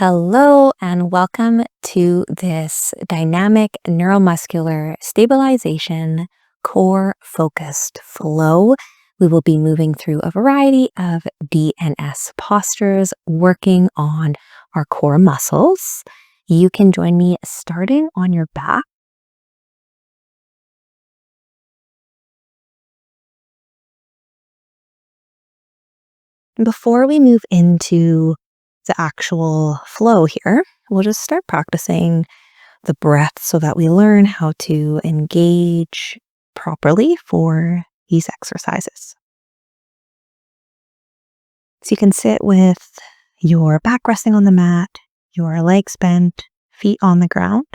Hello, and welcome to this dynamic neuromuscular stabilization core focused flow. We will be moving through a variety of DNS postures, working on our core muscles. You can join me starting on your back. Before we move into the actual flow here, we'll just start practicing the breath so that we learn how to engage properly for these exercises. So you can sit with your back resting on the mat, your legs bent, feet on the ground.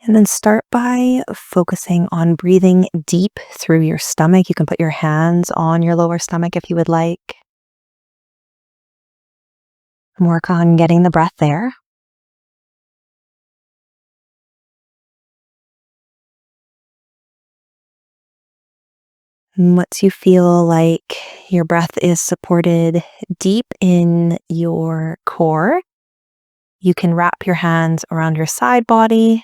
And then start by focusing on breathing deep through your stomach. You can put your hands on your lower stomach if you would like. Work on getting the breath there. And once you feel like your breath is supported deep in your core, you can wrap your hands around your side body.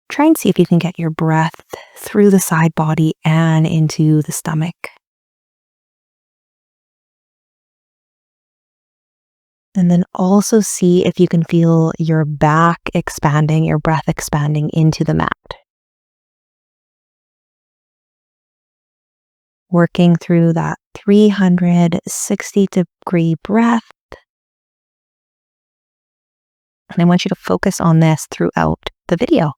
Try and see if you can get your breath through the side body and into the stomach. And then also see if you can feel your back expanding, your breath expanding into the mat. Working through that 360-degree breath. And I want you to focus on this throughout the video.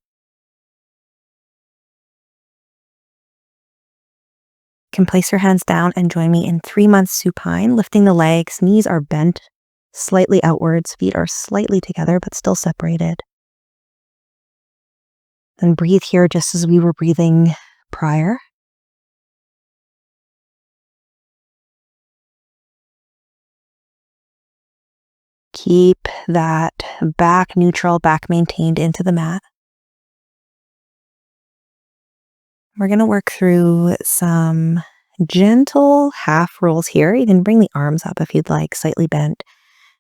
You can place your hands down and join me in 3 months supine, lifting the legs, knees are bent slightly outwards, feet are slightly together but still separated. Then breathe here just as we were breathing prior. Keep that back neutral, back maintained into the mat. We're going to work through some gentle half rolls here. You can bring the arms up if you'd like, slightly bent.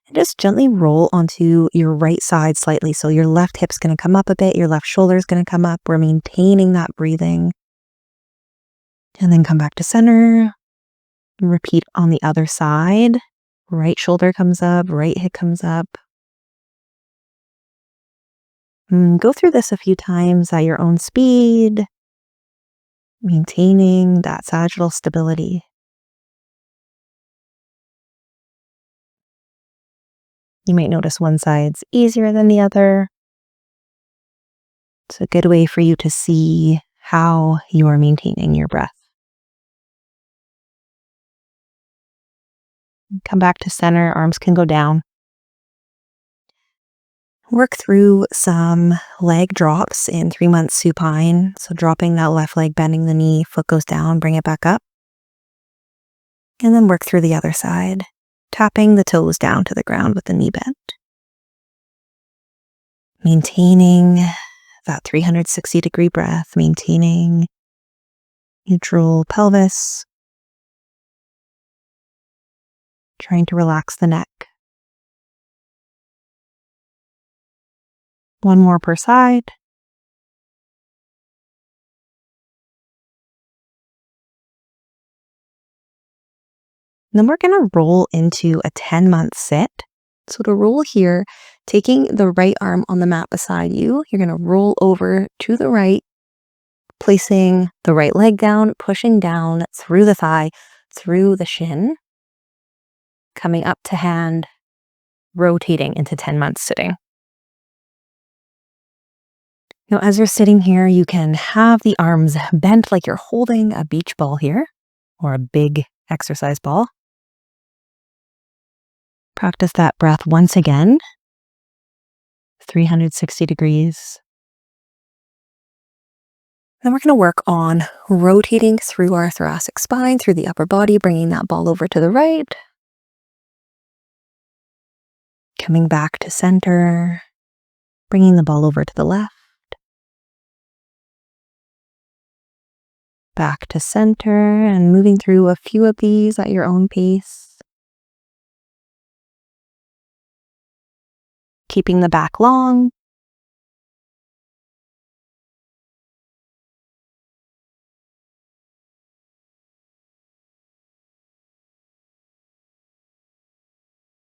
And just gently roll onto your right side slightly. So your left hip's going to come up a bit, your left shoulder is going to come up. We're maintaining that breathing. And then come back to center. Repeat on the other side. Right shoulder comes up, right hip comes up. Go through this a few times at your own speed, maintaining that sagittal stability. You might notice one side's easier than the other. It's a good way for you to see how you are maintaining your breath. Come back to center, arms can go down. Work through some leg drops in 3 months supine. So dropping that left leg, bending the knee, foot goes down, bring it back up. And then work through the other side, tapping the toes down to the ground with the knee bent. Maintaining that 360-degree breath, maintaining neutral pelvis. Trying to relax the neck. One more per side. Then we're going to roll into a 10-month sit. So to roll here, taking the right arm on the mat beside you, you're going to roll over to the right, placing the right leg down, pushing down through the thigh, through the shin, coming up to hand, rotating into 10 months sitting. Now, as you're sitting here, you can have the arms bent like you're holding a beach ball here, or a big exercise ball. Practice that breath once again, 360 degrees. Then we're going to work on rotating through our thoracic spine, through the upper body, bringing that ball over to the right. Coming back to center, bringing the ball over to the left. back to center and moving through a few of these at your own pace. Keeping the back long.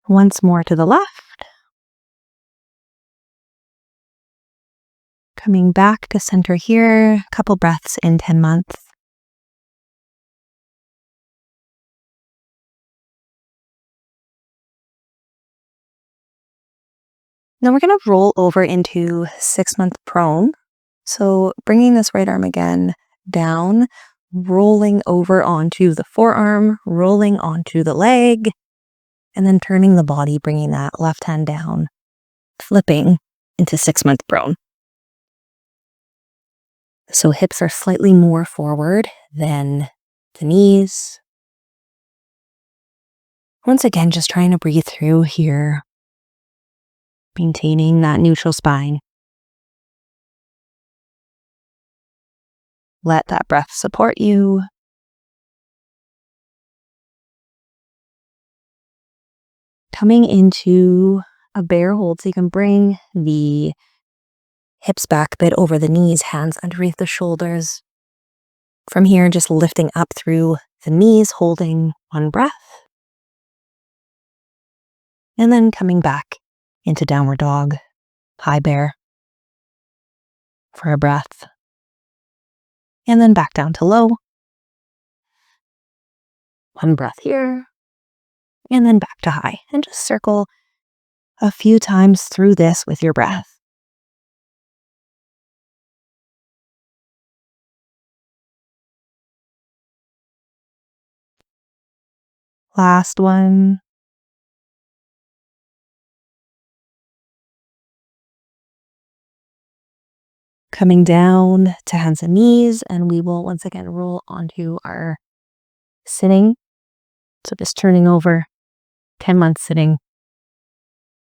Once more to the left. Coming back to center here, a couple breaths in 10 months. Now we're going to roll over into 6-month prone. So bringing this right arm again down, rolling over onto the forearm, rolling onto the leg, and then turning the body, bringing that left hand down, flipping into 6-month prone. So hips are slightly more forward than the knees. Once again, just trying to breathe through here, maintaining that neutral spine. Let that breath support you. Coming into a bear hold, so you can bring the hips back a bit over the knees, hands underneath the shoulders. From here, just lifting up through the knees, holding one breath. And then coming back into downward dog, high bear for a breath. And then back down to low. One breath here. And then back to high. And just circle a few times through this with your breath. Last one. Coming down to hands and knees, and we will once again roll onto our sitting. So just turning over, 10 months sitting.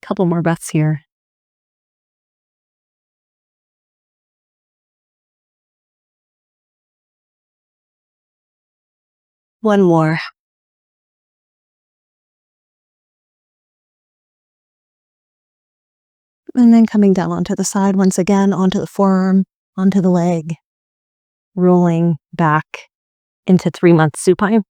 Couple more breaths here. One more. And then coming down onto the side once again, onto the forearm, onto the leg, rolling back into 3-month supine.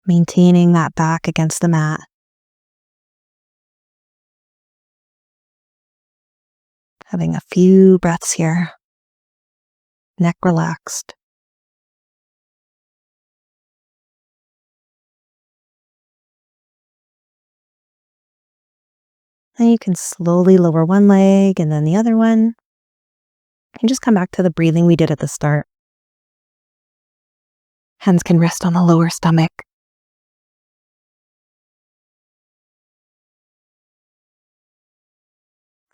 Maintaining that back against the mat. Having a few breaths here. Neck relaxed. And you can slowly lower one leg and then the other one. And just come back to the breathing we did at the start. Hands can rest on the lower stomach.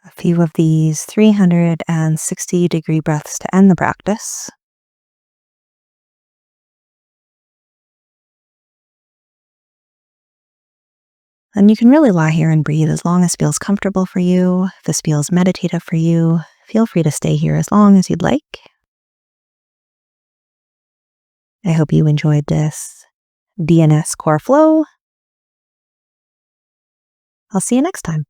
A few of these 360-degree breaths to end the practice. And you can really lie here and breathe as long as feels comfortable for you. If this feels meditative for you, feel free to stay here as long as you'd like. I hope you enjoyed this DNS core flow. I'll see you next time.